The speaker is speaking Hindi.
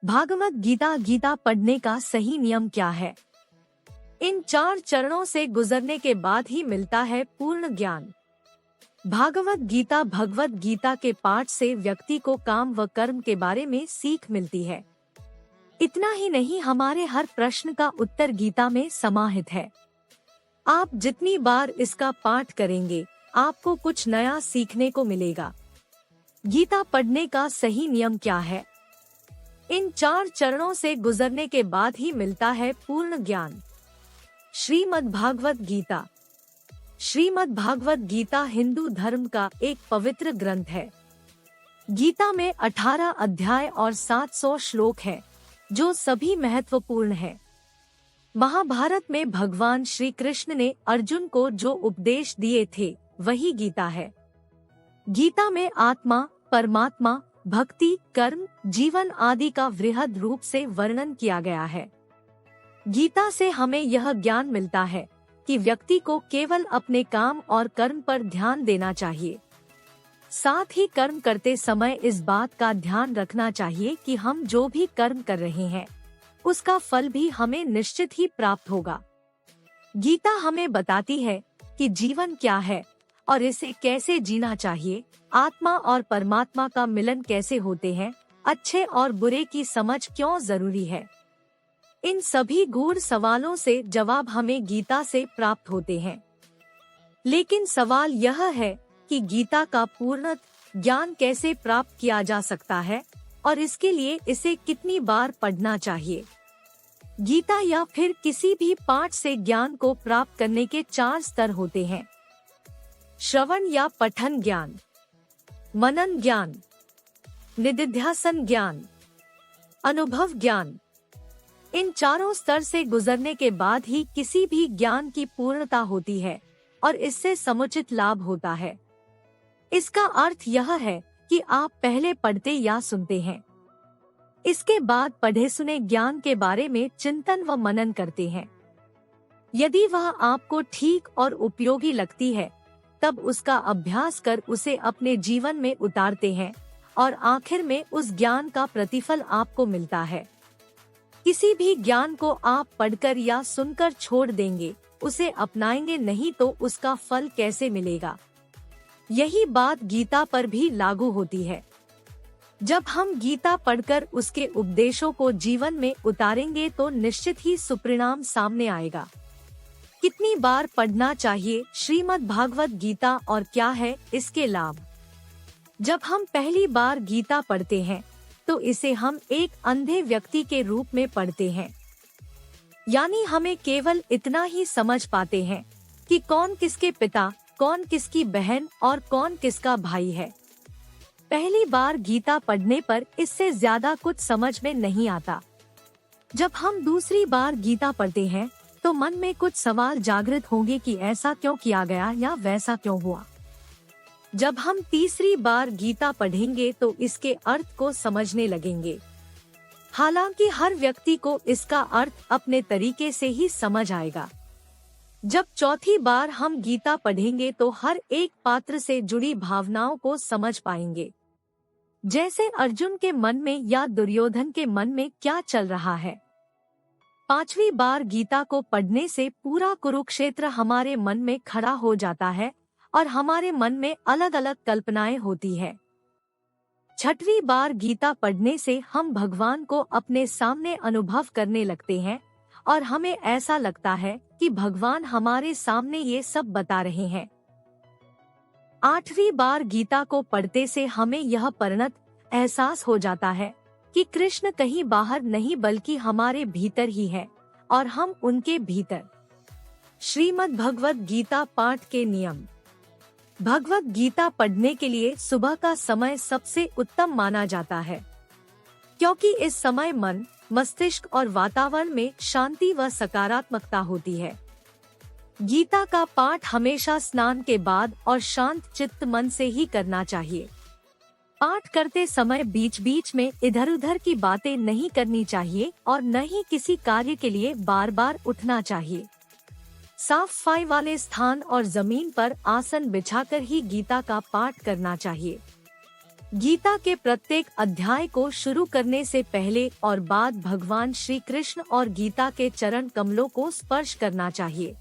भागवत गीता गीता पढ़ने का सही नियम क्या है? इन 4 चरणों से गुजरने के बाद ही मिलता है पूर्ण ज्ञान। भागवत गीता भगवत गीता के पाठ से व्यक्ति को काम व कर्म के बारे में सीख मिलती है। इतना ही नहीं, हमारे हर प्रश्न का उत्तर गीता में समाहित है। आप जितनी बार इसका पाठ करेंगे, आपको कुछ नया सीखने को मिलेगा। गीता पढ़ने का सही नियम क्या है? इन 4 चरणों से गुजरने के बाद ही मिलता है पूर्ण ज्ञान। श्रीमद् भागवत गीता। श्रीमद् भागवत गीता हिंदू धर्म का एक पवित्र ग्रंथ है। गीता में 18 अध्याय और 700 श्लोक हैं, जो सभी महत्वपूर्ण हैं। महाभारत में भगवान श्री कृष्ण ने अर्जुन को जो उपदेश दिए थे, वही गीता है। गीता में आत्मा, परमात्मा, भक्ति, कर्म, जीवन आदि का वृहद रूप से वर्णन किया गया है। गीता से हमें यह ज्ञान मिलता है कि व्यक्ति को केवल अपने काम और कर्म पर ध्यान देना चाहिए। साथ ही कर्म करते समय इस बात का ध्यान रखना चाहिए कि हम जो भी कर्म कर रहे हैं, उसका फल भी हमें निश्चित ही प्राप्त होगा। गीता हमें बताती है कि जीवन क्या है और इसे कैसे जीना चाहिए, आत्मा और परमात्मा का मिलन कैसे होते हैं, अच्छे और बुरे की समझ क्यों जरूरी है। इन सभी गूढ़ सवालों से जवाब हमें गीता से प्राप्त होते हैं। लेकिन सवाल यह है कि गीता का पूर्ण ज्ञान कैसे प्राप्त किया जा सकता है और इसके लिए इसे कितनी बार पढ़ना चाहिए। गीता या फिर किसी भी पाठ से ज्ञान को प्राप्त करने के 4 स्तर होते हैं। श्रवण या पठन ज्ञान, मनन ज्ञान, निदिध्यासन ज्ञान, अनुभव ज्ञान। इन चारों स्तर से गुजरने के बाद ही किसी भी ज्ञान की पूर्णता होती है और इससे समुचित लाभ होता है। इसका अर्थ यह है कि आप पहले पढ़ते या सुनते हैं, इसके बाद पढ़े सुने ज्ञान के बारे में चिंतन व मनन करते हैं। यदि वह आपको ठीक और उपयोगी लगती है, तब उसका अभ्यास कर उसे अपने जीवन में उतारते हैं और आखिर में उस ज्ञान का प्रतिफल आपको मिलता है। किसी भी ज्ञान को आप पढ़कर या सुनकर छोड़ देंगे, उसे अपनाएंगे नहीं तो उसका फल कैसे मिलेगा। यही बात गीता पर भी लागू होती है। जब हम गीता पढ़कर उसके उपदेशों को जीवन में उतारेंगे तो निश्चित ही सुपरिणाम सामने आएगा। कितनी बार पढ़ना चाहिए श्रीमद् भागवत गीता और क्या है इसके लाभ? जब हम पहली बार गीता पढ़ते हैं तो इसे हम एक अंधे व्यक्ति के रूप में पढ़ते हैं, यानी हमें केवल इतना ही समझ पाते हैं कि कौन किसके पिता, कौन किसकी बहन और कौन किसका भाई है। पहली बार गीता पढ़ने पर इससे ज्यादा कुछ समझ में नहीं आता। जब हम दूसरी बार गीता पढ़ते हैं तो मन में कुछ सवाल जागृत होंगे कि ऐसा क्यों किया गया या वैसा क्यों हुआ। जब हम तीसरी बार गीता पढ़ेंगे तो इसके अर्थ को समझने लगेंगे। हालांकि हर व्यक्ति को इसका अर्थ अपने तरीके से ही समझ आएगा। जब चौथी बार हम गीता पढ़ेंगे तो हर एक पात्र से जुड़ी भावनाओं को समझ पाएंगे, जैसे अर्जुन के मन में या दुर्योधन के मन में क्या चल रहा है। पांचवी बार गीता को पढ़ने से पूरा कुरुक्षेत्र हमारे मन में खड़ा हो जाता है और हमारे मन में अलग अलग कल्पनाएं होती है। छठवीं बार गीता पढ़ने से हम भगवान को अपने सामने अनुभव करने लगते हैं और हमें ऐसा लगता है कि भगवान हमारे सामने ये सब बता रहे हैं। आठवीं बार गीता को पढ़ते से हमें यह परिणत एहसास हो जाता है कि कृष्ण कहीं बाहर नहीं बल्कि हमारे भीतर ही है और हम उनके भीतर। श्रीमद् भगवत गीता पाठ के नियम। भगवत गीता पढ़ने के लिए सुबह का समय सबसे उत्तम माना जाता है, क्योंकि इस समय मन, मस्तिष्क और वातावरण में शांति व सकारात्मकता होती है। गीता का पाठ हमेशा स्नान के बाद और शांत चित्त मन से ही करना चाहिए। पाठ करते समय बीच बीच में इधर उधर की बातें नहीं करनी चाहिए और न ही किसी कार्य के लिए बार बार उठना चाहिए। साफ सफाई वाले स्थान और जमीन पर आसन बिछाकर ही गीता का पाठ करना चाहिए। गीता के प्रत्येक अध्याय को शुरू करने से पहले और बाद भगवान श्री कृष्ण और गीता के चरण कमलों को स्पर्श करना चाहिए।